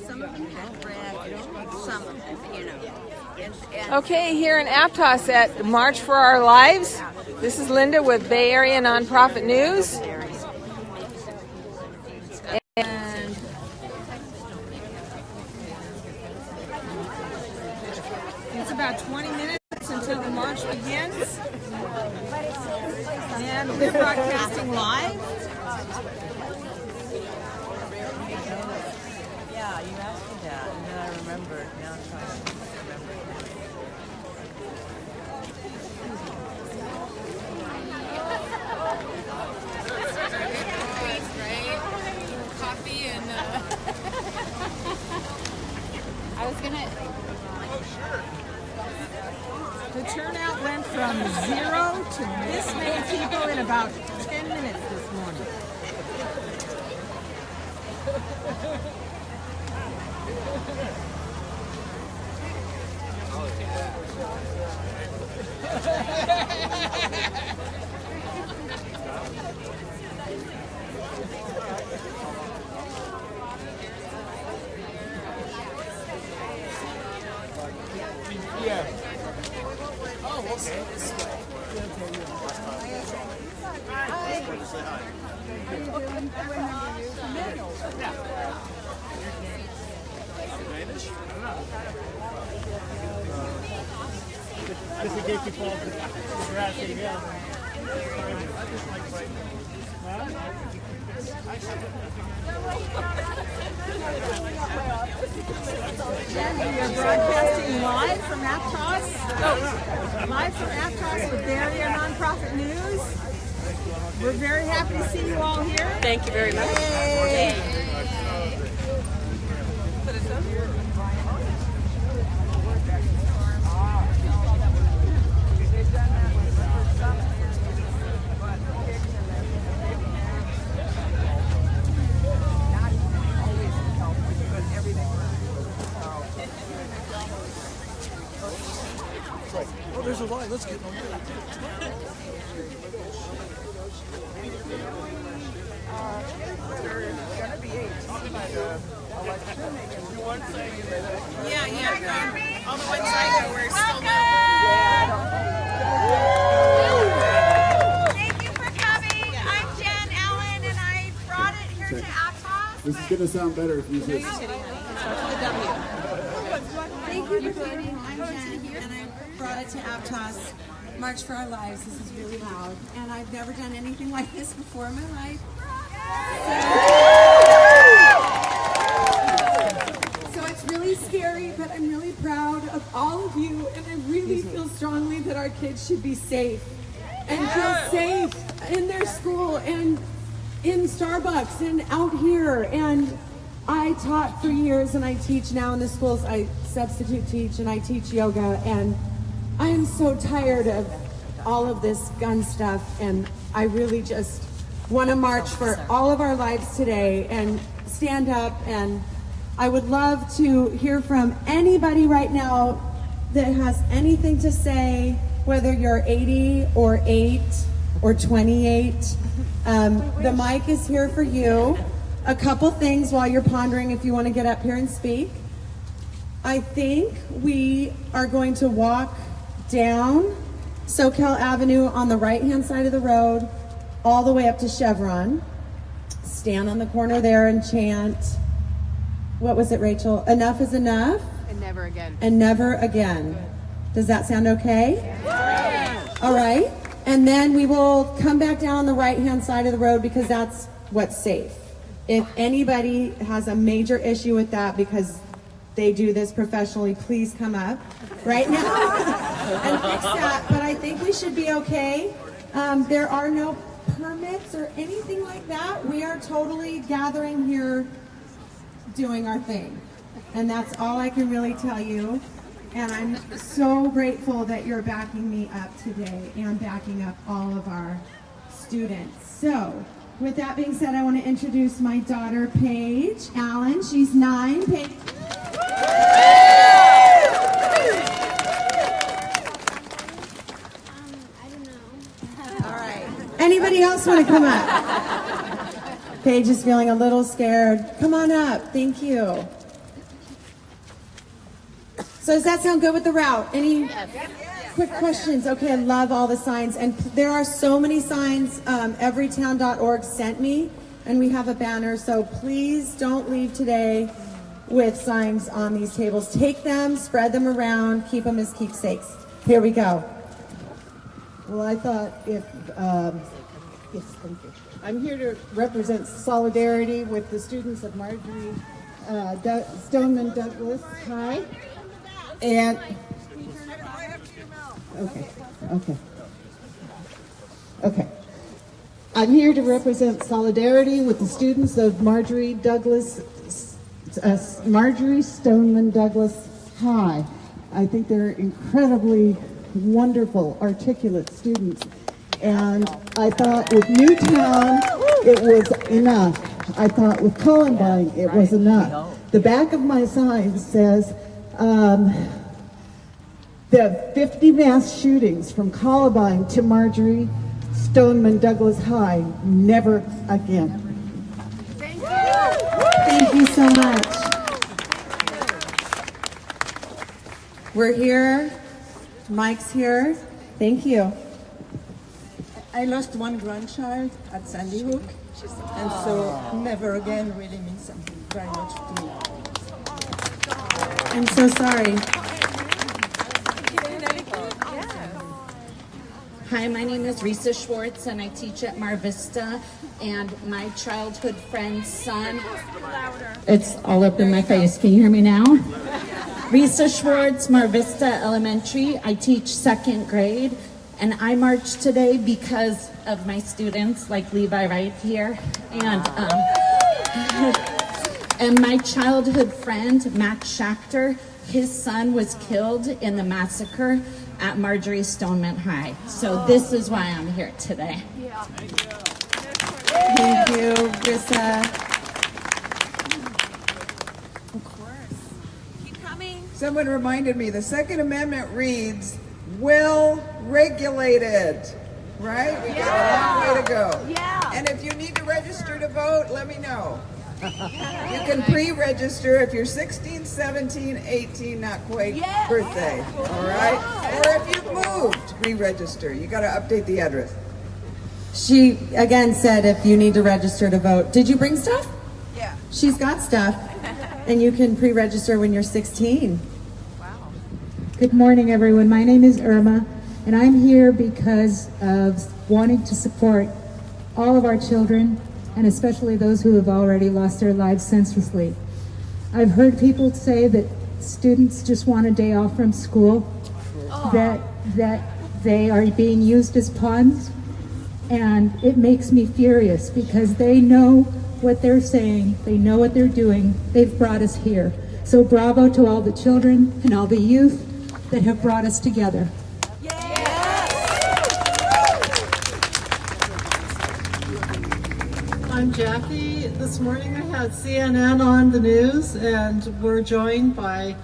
Some of them had bread, some of them, you know. Okay, here in Aptos at March for Our Lives. This is Linda with Bay Area Nonprofit News. And it's about 20 minutes until the march begins. And we're broadcasting live. Yeah, you asked me that, and then I remembered. Now I'm trying to remember. Coffee and I was gonna. Oh, sure. The turnout went from 0 to this many people in about 10 minutes this morning. Yeah. Oh, okay. Just in case you fall to the grass again. Jen, we are broadcasting live from Aptos. Live from Aptos with Bay Area Nonprofit News. We're very happy to see you all here. Thank you very much. Yay. Oh, there's a line. Let's get on there. Yeah. All the ones I know were still Thank you for coming. I'm Jen Allen, and I brought it here to Aptos. This is going to sound better if you say Thank you for coming. I'm Jen, and I brought it to Aptos. March for Our Lives. This is really loud, and I've never done anything like this before in my life. So it's really scary, but I'm really proud of all of you, and I really feel strongly that our kids should be safe and feel safe in their school and in Starbucks and out here. And I taught for years, and I teach now in the schools. I substitute teach, and I teach yoga, and I am so tired of all of this gun stuff, and I really just want to march for all of our lives today and stand up. And I would love to hear from anybody right now that has anything to say, whether you're 80 or 8 or 28. The mic is here for you. A couple things while you're pondering if you want to get up here and speak. I think we are going to walk down SoCal Avenue on the right-hand side of the road all the way up to Chevron. Stand on the corner there and chant, what was it, Rachel? Enough is enough. And never again. And never again. Does that sound okay? Yeah. All right. And then we will come back down on the right-hand side of the road because that's what's safe. If anybody has a major issue with that because they do this professionally, please come up right now and fix that. But I think we should be okay. There are no permits or anything like that. We are totally gathering here doing our thing. And that's all I can really tell you. And I'm so grateful that you're backing me up today and backing up all of our students. So, with that being said, I want to introduce my daughter, Paige Allen. She's 9. Paige. I don't know. All right. Anybody else want to come up? Paige is feeling a little scared. Come on up. Thank you. So does that sound good with the route? Any quick questions? Okay, I love all the signs. And there are so many signs everytown.org sent me. And we have a banner. So please don't leave today with signs on these tables. Take them, spread them around, keep them as keepsakes. Here we go. Well, I thought yes, thank you. I'm here to represent solidarity with the students of Marjorie Stoneman Douglas High. And, okay. I'm here to represent solidarity with the students of Marjorie Stoneman Douglas High. I think they're incredibly wonderful, articulate students. And I thought with Newtown, it was enough. I thought with Columbine, it was enough. The back of my sign says, the 50 mass shootings from Columbine to Marjorie Stoneman Douglas High, never again. Thank you. Thank you so much. We're here. Mike's here. Thank you. I lost one grandchild at Sandy Hook, and so never again really means something very much to me. I'm so sorry. Hi, my name is Risa Schwartz, and I teach at Mar Vista, and my childhood friend's son, it's all up in my face. Can you hear me now? Risa Schwartz, Mar Vista Elementary. I teach second grade, and I marched today because of my students, like Levi right here, and my childhood friend, Matt Schachter, his son was killed in the massacre at Marjorie Stoneman High. So this is why I'm here today. Thank you, Risa. Of course. Keep coming. Someone reminded me, the Second Amendment reads, well regulated, right? We got a long way to go. Yeah. And if you need to register to vote, let me know. You can pre-register if you're 16, 17, 18, not quite birthday, all right? Or if you've moved, re-register. You got to update the address. She again said if you need to register to vote. Did you bring stuff? Yeah. She's got stuff. And you can pre-register when you're 16. Wow. Good morning, everyone. My name is Irma, and I'm here because of wanting to support all of our children, and especially those who have already lost their lives senselessly. I've heard people say that students just want a day off from school, that they are being used as pawns, and it makes me furious because they know what they're saying, they know what they're doing, they've brought us here. So bravo to all the children and all the youth that have brought us together. I'm Jackie. This morning I had CNN on the news, and we're joined by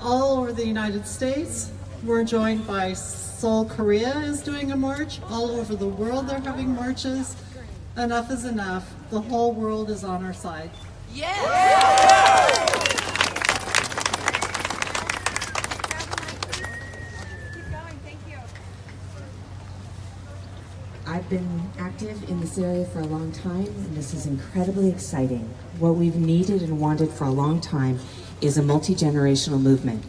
all over the United States. We're joined by Seoul, Korea is doing a march. All over the world they're having marches. Enough is enough. The whole world is on our side. I've been active in this area for a long time, and this is incredibly exciting. What we've needed and wanted for a long time is a multi-generational movement.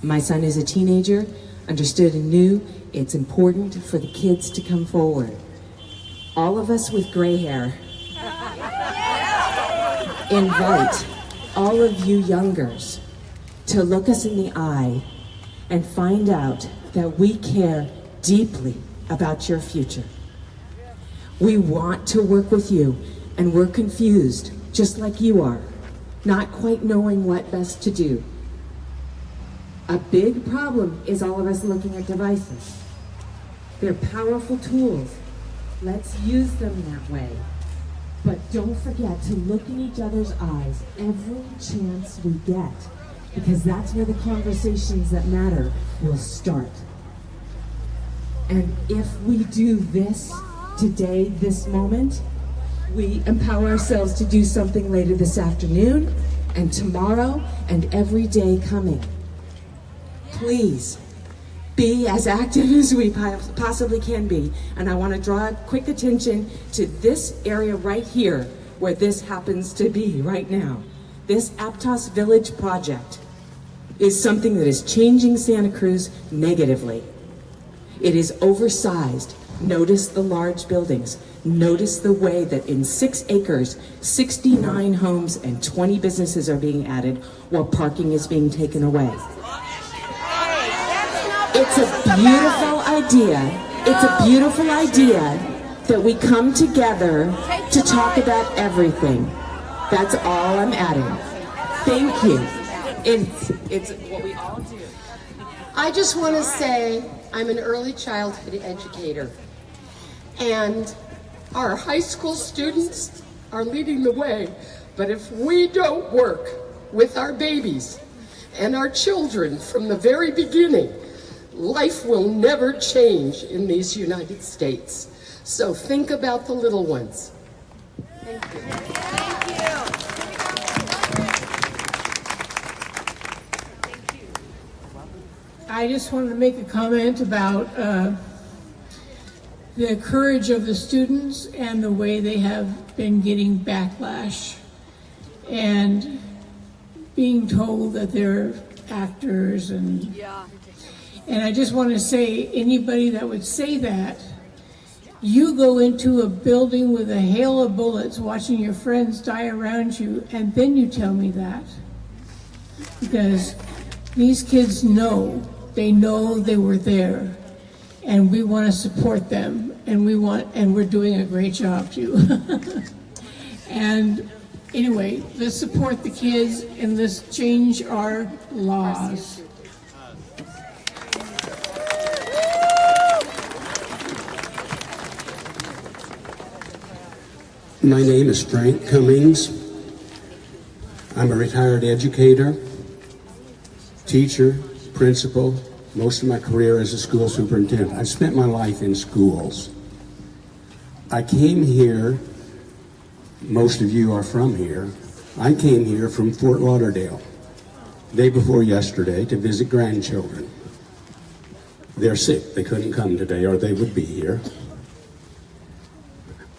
My son is a teenager, understood and knew it's important for the kids to come forward. All of us with gray hair invite all of you youngers to look us in the eye and find out that we care deeply about your future. We want to work with you, and we're confused, just like you are, not quite knowing what best to do. A big problem is all of us looking at devices. They're powerful tools. Let's use them that way. But don't forget to look in each other's eyes every chance we get, because that's where the conversations that matter will start. And if we do this today, this moment, We empower ourselves to do something later this afternoon and tomorrow and every day coming. Please be as active as we possibly can be. And I want to draw quick attention to this area right here where this happens to be right now. This Aptos Village project is something that is changing Santa Cruz negatively. It is oversized. Notice the large buildings. Notice the way that in 6 acres, 69 homes and 20 businesses are being added while parking is being taken away. It's a beautiful idea. It's a beautiful idea that we come together to talk about everything. That's all I'm adding. Thank you. It's what we all do. I just want to say I'm an early childhood educator, and our high school students are leading the way. But if we don't work with our babies and our children from the very beginning, life will never change in these United States. So think about the little ones. Thank you. I just wanted to make a comment about the courage of the students and the way they have been getting backlash and being told that they're actors and I just want to say, anybody that would say that, you go into a building with a hail of bullets watching your friends die around you, and then you tell me that. Because these kids know, they were there, and we want to support them, and we're doing a great job too. And anyway, let's support the kids and let's change our laws. My name is Frank Cummings. I'm a retired educator, teacher, principal, most of my career as a school superintendent. I've spent my life in schools. I came here, most of you are from here, I came here from Fort Lauderdale, day before yesterday, to visit grandchildren. They're sick, they couldn't come today or they would be here.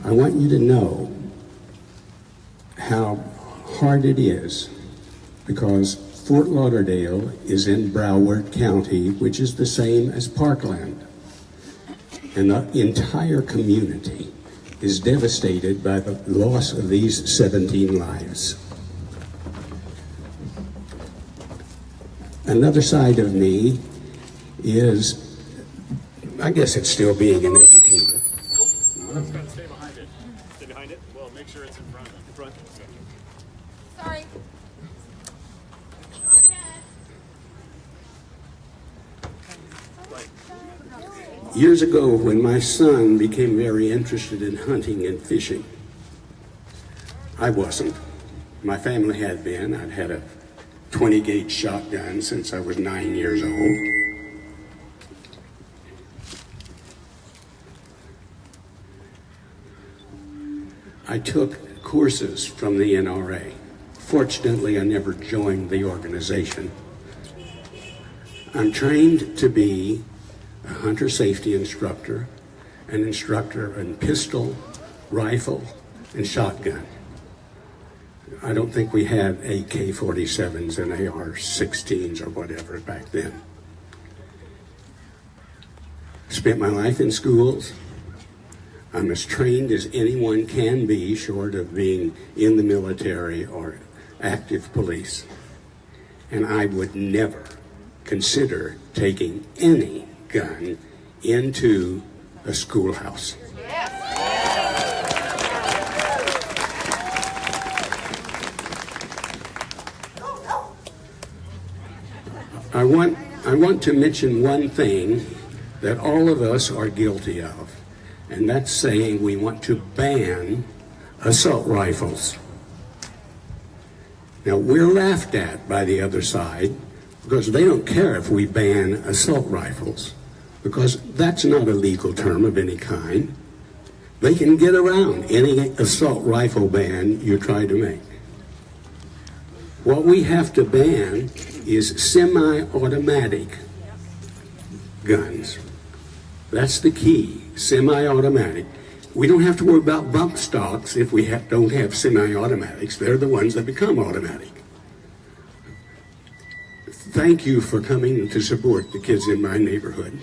I want you to know how hard it is, because Fort Lauderdale is in Broward County, which is the same as Parkland. And the entire community is devastated by the loss of these 17 lives. Another side of me is, I guess it's still being an educator. Stay behind it. Stay behind it? Well, make sure it's in front. In front. Sorry. Years ago, when my son became very interested in hunting and fishing, I wasn't. My family had been. I'd had a 20-gauge shotgun since I was 9 years old. I took courses from the NRA. Fortunately, I never joined the organization. I'm trained to be a hunter safety instructor, an instructor in pistol, rifle, and shotgun. I don't think we had AK-47s and AR-16s or whatever back then. Spent my life in schools. I'm as trained as anyone can be, short of being in the military or active police. And I would never consider taking any gun into a schoolhouse. I want to mention one thing that all of us are guilty of, and that's saying we want to ban assault rifles. Now, we're laughed at by the other side because they don't care if we ban assault rifles, because that's not a legal term of any kind. They can get around any assault rifle ban you try to make. What we have to ban is semi-automatic guns. That's the key, semi-automatic. We don't have to worry about bump stocks if we don't have semi-automatics. They're the ones that become automatic. Thank you for coming to support the kids in my neighborhood.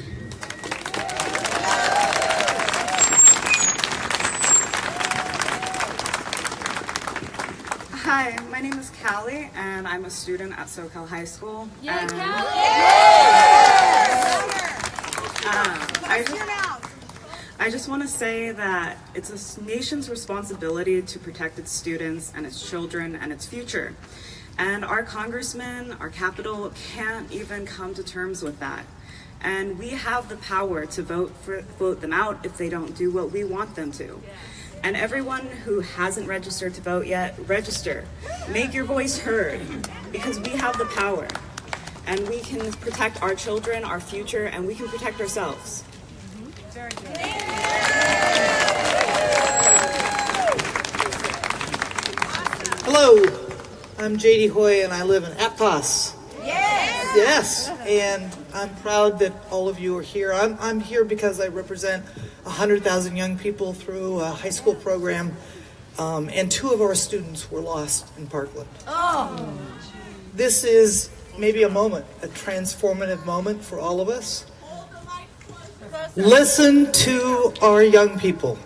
Hi, my name is Callie, and I'm a student at SoCal High School. Yay, And, I just want to say that it's a nation's responsibility to protect its students and its children and its future. And our congressmen, our capital, can't even come to terms with that. And we have the power to vote them out if they don't do what we want them to. And everyone who hasn't registered to vote yet, register. Make your voice heard, because we have the power. And we can protect our children, our future, and we can protect ourselves. Very good. Hello, I'm JD Hoy and I live in Aptos. Yes, and I'm proud that all of you are here. I'm here because I represent 100,000 young people through a high school program, and 2 of our students were lost in Parkland. Oh. This is maybe a moment, a transformative moment for all of us. Listen to our young people.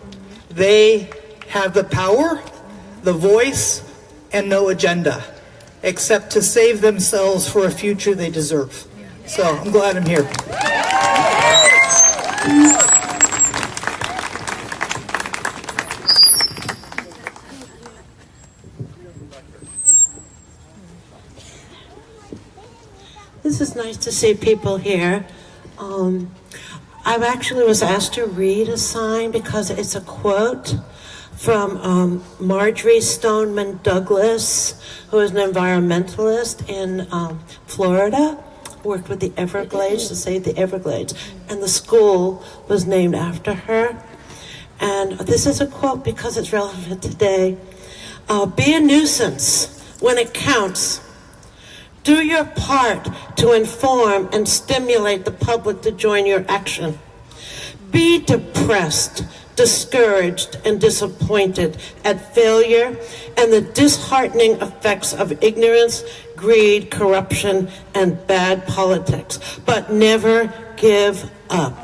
They have the power, the voice, and no agenda, except to save themselves for a future they deserve. So I'm glad I'm here. This is nice to see people here. I actually was asked to read a sign because it's a quote from Marjorie Stoneman Douglas, who is an environmentalist in Florida, worked with the Everglades to save the Everglades, and the school was named after her. And this is a quote because it's relevant today. Be a nuisance when it counts. Do your part to inform and stimulate the public to join your action. Be depressed, discouraged, and disappointed at failure and the disheartening effects of ignorance, greed, corruption, and bad politics, but never give up.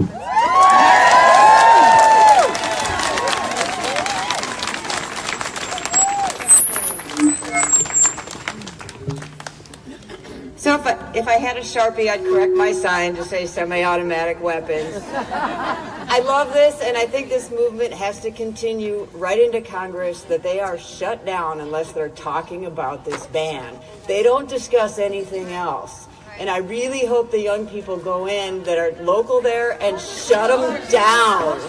So if I had a Sharpie, I'd correct my sign to say semi-automatic weapons. I love this, and I think this movement has to continue right into Congress, that they are shut down unless they're talking about this ban. They don't discuss anything else. And I really hope the young people go in that are local there and shut them down.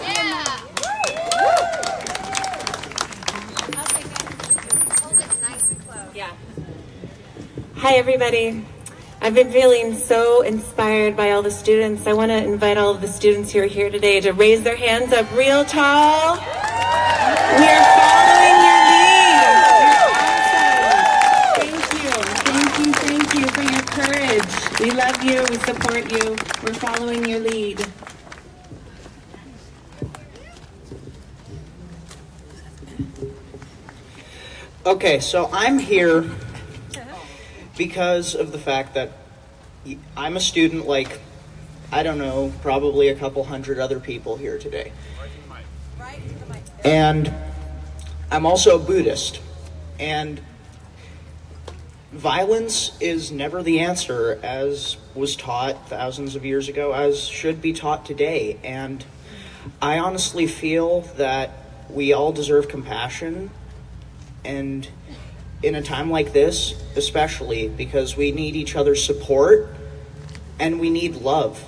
Yeah. Hi, everybody. I've been feeling so inspired by all the students. I want to invite all of the students who are here today to raise their hands up real tall. We are following your lead. You're awesome. Thank you for your courage. We love you. We support you. We're following your lead. Okay, so I'm here because of the fact that I'm a student like, I don't know, probably a couple hundred other people here today. And I'm also a Buddhist. And violence is never the answer, as was taught thousands of years ago, as should be taught today. And I honestly feel that we all deserve compassion, and in a time like this, especially, because we need each other's support and we need love.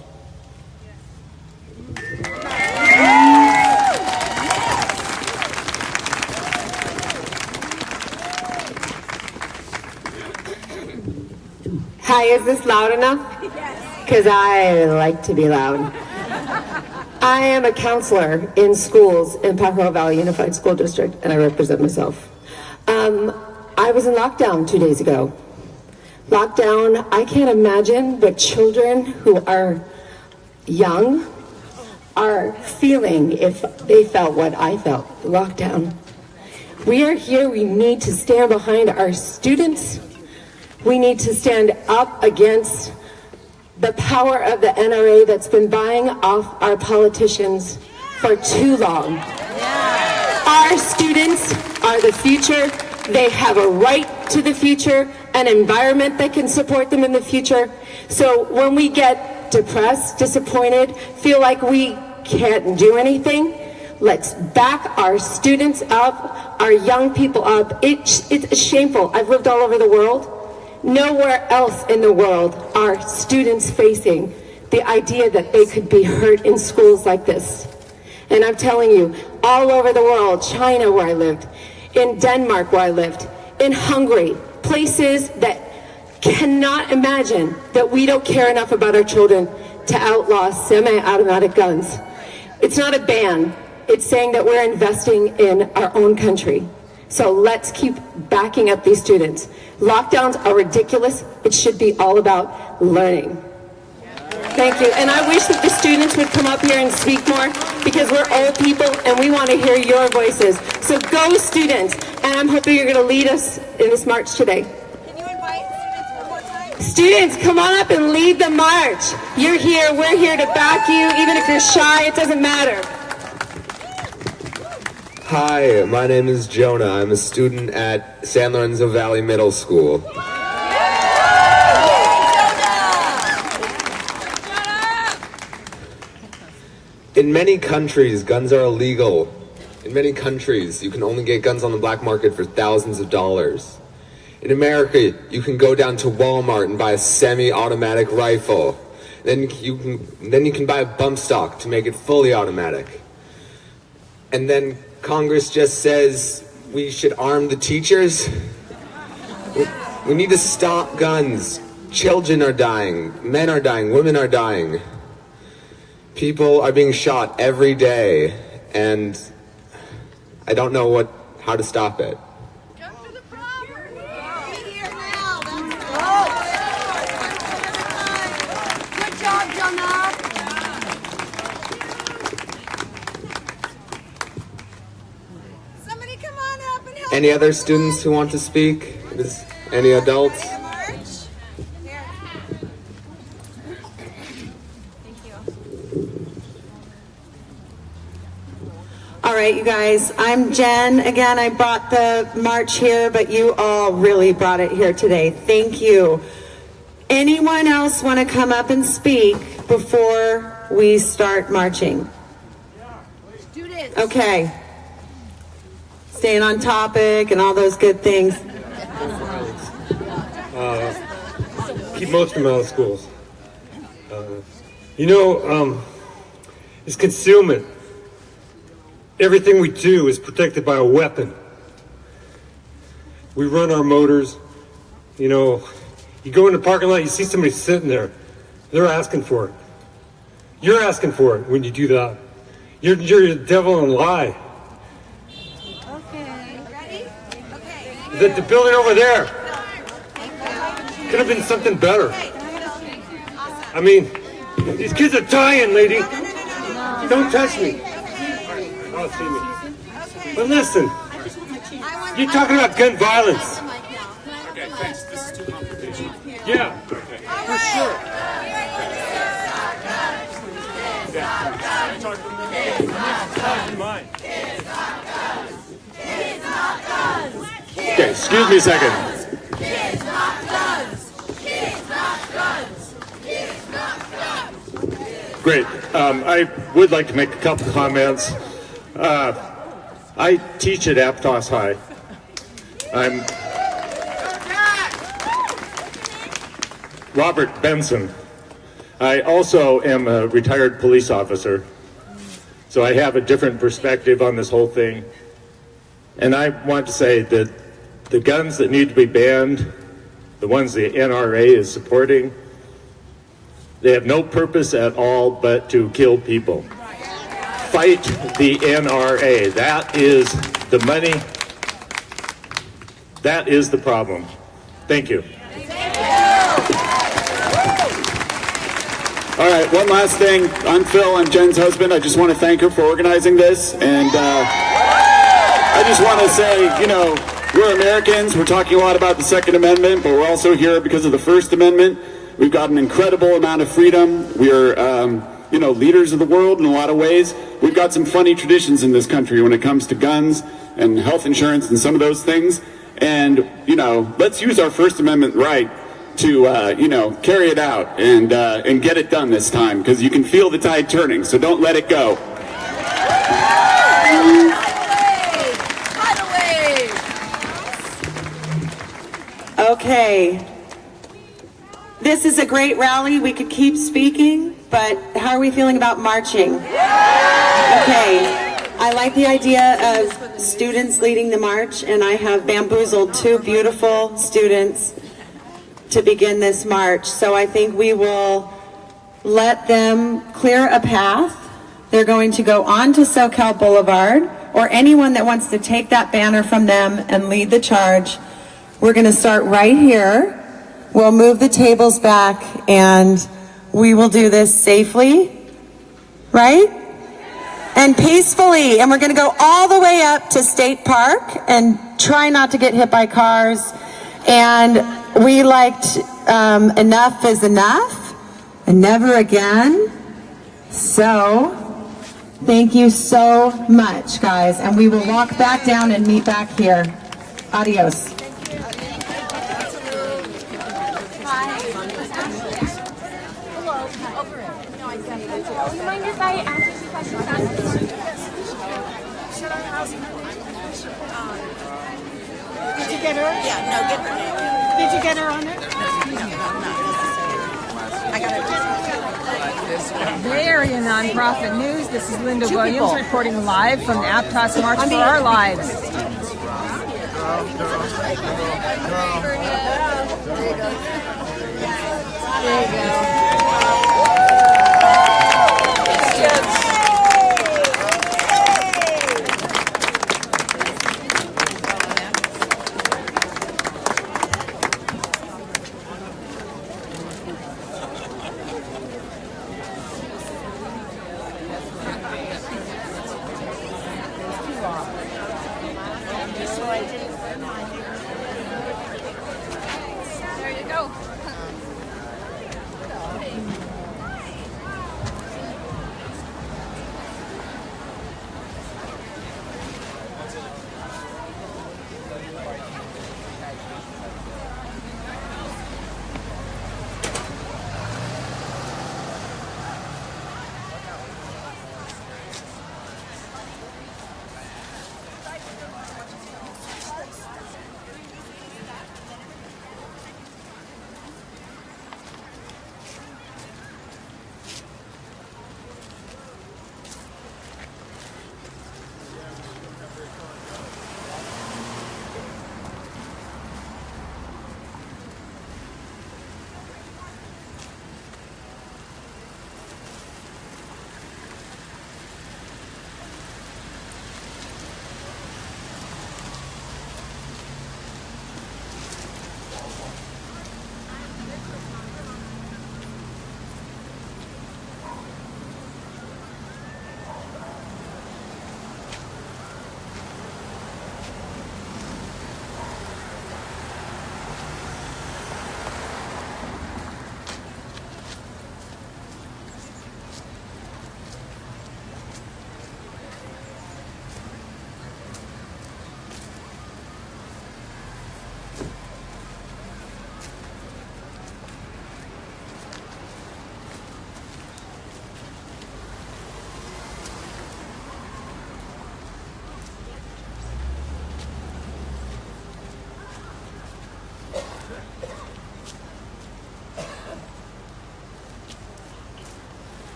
Hi, is this loud enough? Because I like to be loud. I am a counselor in schools in Pajaro Valley Unified School District, and I represent myself. I was in lockdown 2 days ago. Lockdown, I can't imagine what children who are young are feeling if they felt what I felt, lockdown. We are here, we need to stand behind our students. We need to stand up against the power of the NRA that's been buying off our politicians for too long. Our students are the future. They have a right to the future, an environment that can support them in the future. So when we get depressed, disappointed, feel like we can't do anything, let's back our students up, our young people up. It's shameful. I've lived all over the world. Nowhere else in the world are students facing the idea that they could be hurt in schools like this. And I'm telling you, all over the world, China where I lived, in Denmark where I lived, in Hungary, places that cannot imagine that we don't care enough about our children to outlaw semi-automatic guns. It's not a ban. It's saying that we're investing in our own country. So let's keep backing up these students. Lockdowns are ridiculous. It should be all about learning. Thank you. And I wish that the students would come up here and speak more, because we're old people and we want to hear your voices. So go students. And I'm hoping you're going to lead us in this march today. Can you invite students one more time? Students, come on up and lead the march. You're here. We're here to back you. Even if you're shy, it doesn't matter. Hi, my name is Jonah. I'm a student at San Lorenzo Valley Middle School. In many countries, guns are illegal. In many countries, you can only get guns on the black market for thousands of dollars. In America, you can go down to Walmart and buy a semi-automatic rifle. Then you can buy a bump stock to make it fully automatic. And then Congress just says we should arm the teachers. We need to stop guns. Children are dying, men are dying, women are dying. People are being shot every day, and I don't know how to stop it. Good job, Jonah. Somebody come on up and help. Any other students who want to speak? Any adults? All right, you guys, I'm Jen. Again, I brought the march here, but you all really brought it here today. Thank you. Anyone else want to come up and speak before we start marching? Students. Okay. Staying on topic and all those good things. Keep most of them out of schools. It's concealment. Everything we do is protected by a weapon. We run our motors. You go in the parking lot, you see somebody sitting there. They're asking for it. You're asking for it when you do that. You're the devil and lie. Okay. Ready? Okay. The building over there could have been something better. I mean, these kids are dying, lady. Don't touch me. Oh, see me. But listen, you're talking about gun violence. Okay, thanks. This is too confrontational. Yeah, for sure. Okay, excuse me a second. Great. I would like to make a couple comments. I teach at Aptos High. I'm Robert Benson. I also am a retired police officer, so I have a different perspective on this whole thing. And I want to say that the guns that need to be banned, the ones the NRA is supporting, they have no purpose at all but to kill people. fight the NRA. That is the money. That is the problem. Thank you. All right, one last thing. I'm Phil, I'm Jen's husband. I just want to thank her for organizing this. And I just want to say, you know, we're Americans. We're talking a lot about the Second Amendment, but we're also here because of the First Amendment. We've got an incredible amount of freedom. We're, you know, leaders of the world in a lot of ways. We've got some funny traditions in this country when it comes to guns and health insurance and some of those things. And, you know, let's use our First Amendment right to, you know, carry it out and get it done this time, because you can feel the tide turning, so don't let it go. Okay. This is a great rally. We could keep speaking, but how are we feeling about marching? Okay. I like the idea of students leading the march, and I have bamboozled 2 beautiful students to begin this march. So I think we will let them clear a path. They're going to go on to SoCal Boulevard, or anyone that wants to take that banner from them and lead the charge. We're going to start right here. We'll move the tables back, and we will do this safely, right? And peacefully. And we're going to go all the way up to State Park and try not to get hit by cars. And we liked Enough is Enough and Never Again. So thank you so much, guys. And we will walk back down and meet back here. Adios. Do you mind if I ask you questions afterwards? Did you get her? Yeah, no, get her name. Did you get her on there? No, not necessarily. I got it. Bay Area Nonprofit News. This is Linda Williams reporting live from the Aptos March for Our Lives. There you go. There you go.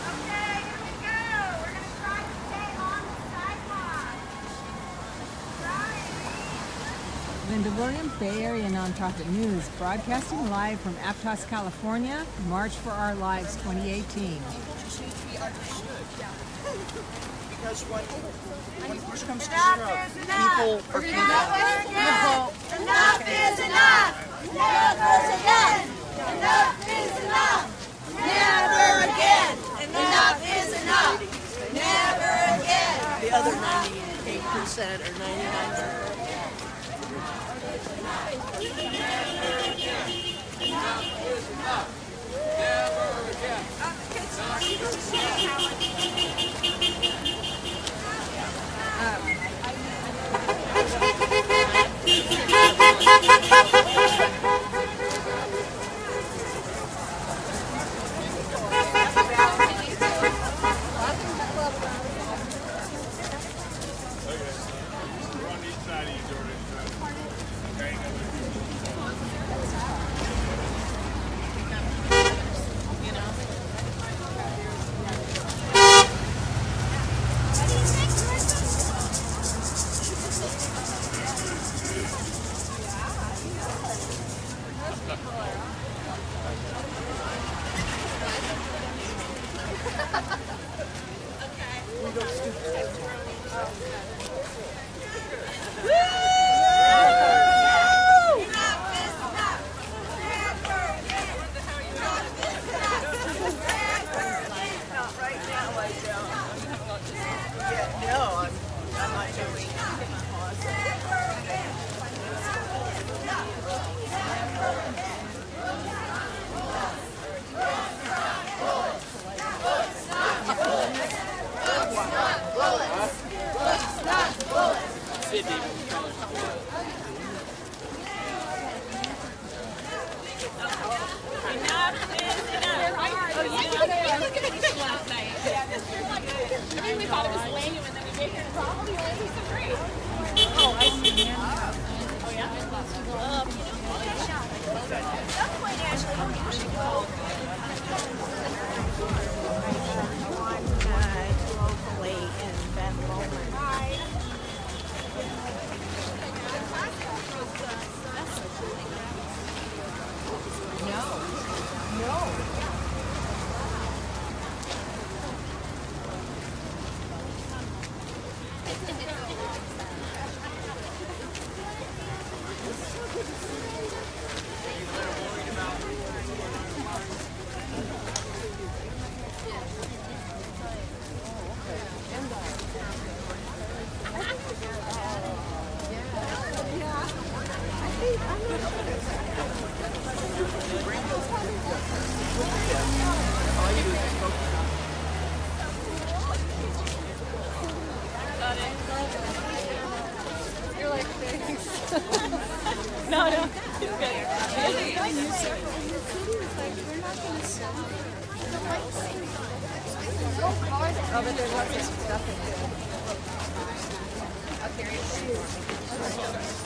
Okay, here we go. We're going to try to stay Linda Williams, Bay Area Nonprofit News, broadcasting live from Aptos, California, March for Our Lives 2018. Because when push comes to shove, people are Enough is enough! Never again! Enough is enough! Never again! Enough is enough! Never again! The other 98% or 99%.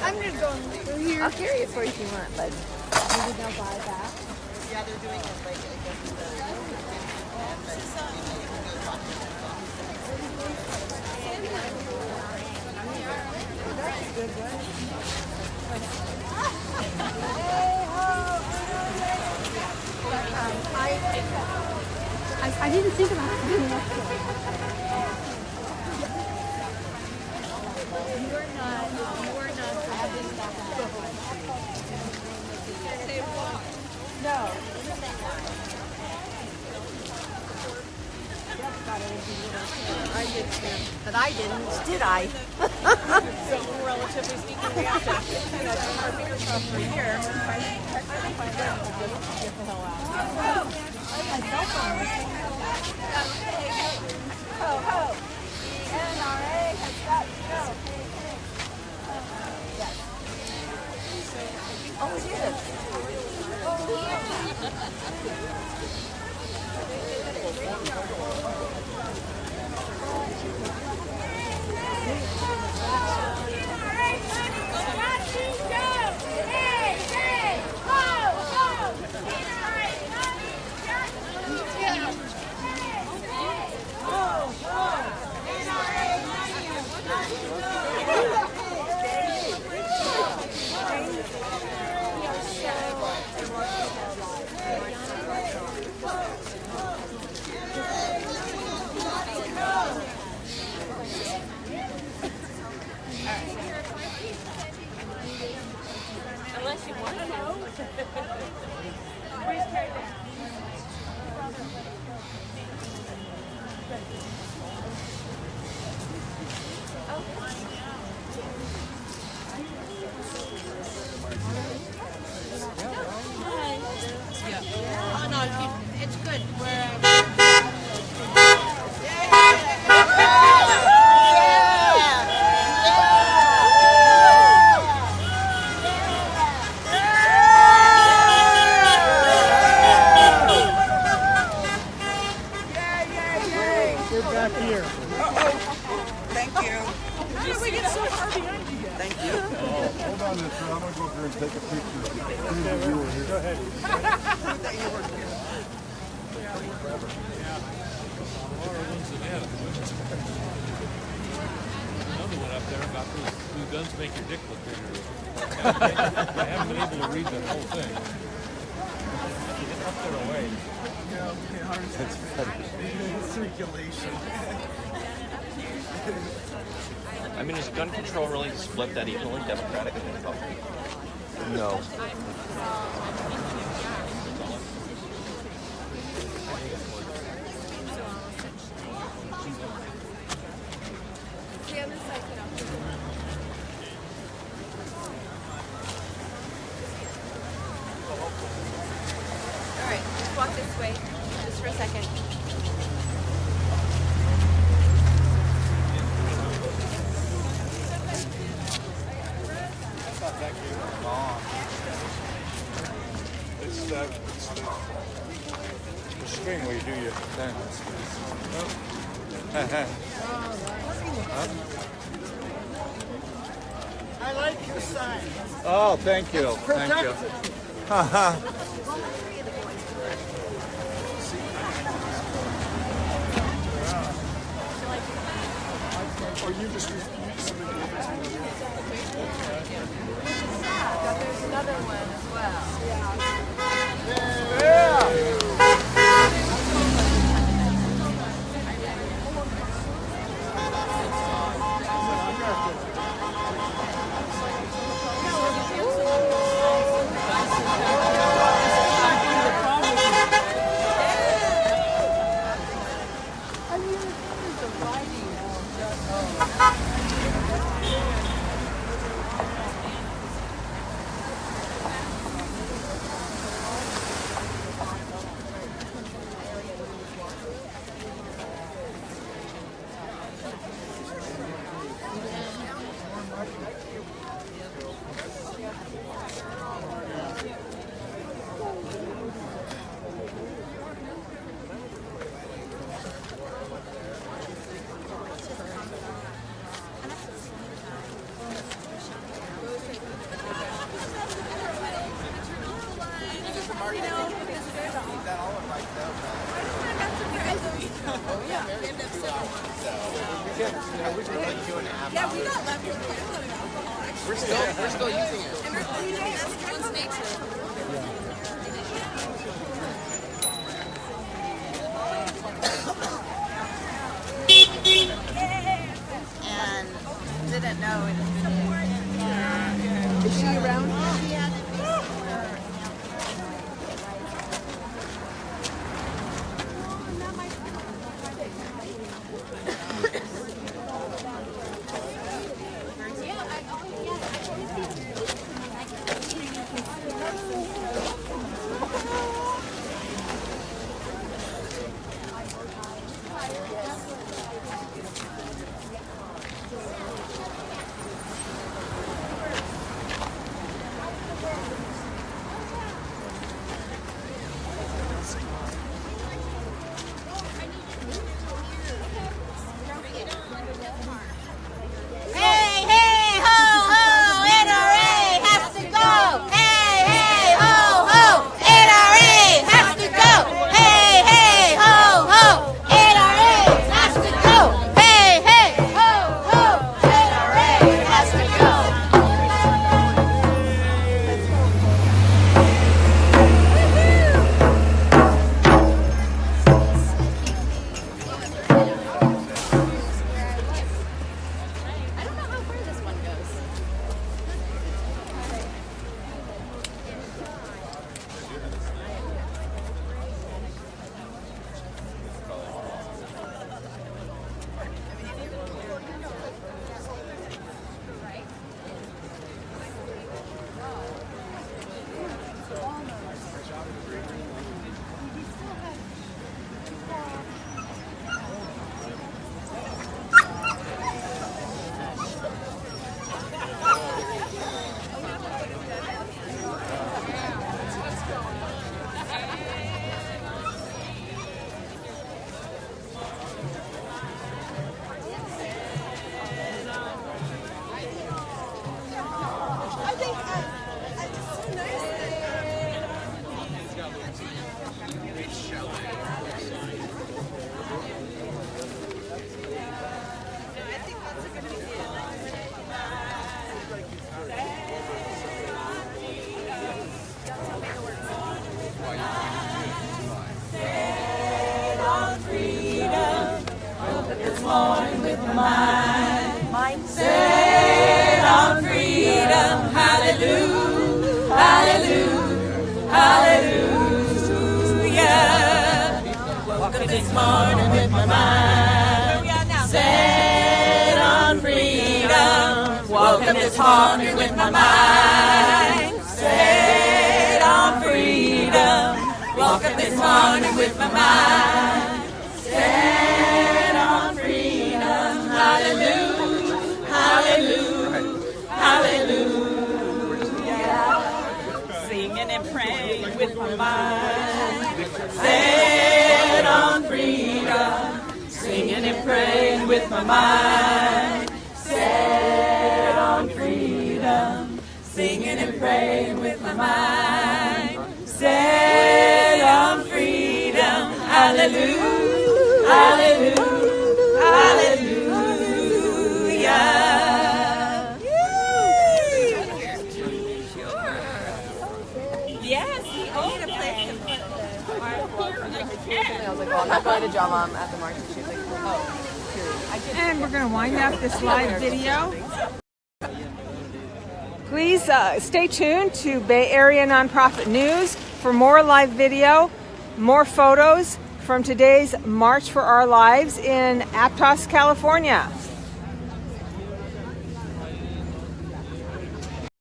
I'm gonna go through here. I'll carry it for you if you want, but maybe they'll buy that. Yeah, they're doing it like I didn't think about doing that. You are not. No. I did too. But I did I? So relatively speaking, we have to kind of keep our fingers crossed for a year. Get the hell out. My cell phone was Ho, ho. The NRA has got to go. Oh, it is. ahead. Another one up there about those new guns make your dick look bigger. I haven't been able to read the whole thing. Get up there away. That's funny. Circulation. I mean, is gun control really split that equally, Democratic and Republican? No. All right, just walk this way, just for a second. It's the string where you do your thing. I like your sign. Oh, thank you. Thank you. Or you just somebody There's another one as well. Yeah, we got left with We're still using it. And we're still using it. That's one's nature. And didn't know it had been used. Is she around? morning with my mind set on freedom. Woke up this morning with my mind set on freedom. Woke up this morning with my mind set on freedom. Hallelujah, hallelujah, hallelujah. Singing and praying with my mind set on freedom. Singing and praying with my mind set on freedom. Singing and praying with my mind set on freedom. Hallelujah, hallelujah, hallelujah. Yes, we own a place to put our I was like, well, I'm not going to draw mom at the march. And she was like, oh, period. And we're going to wind up this live video. Please stay tuned to Bay Area Nonprofit News for more live video, more photos from today's March for Our Lives in Aptos, California.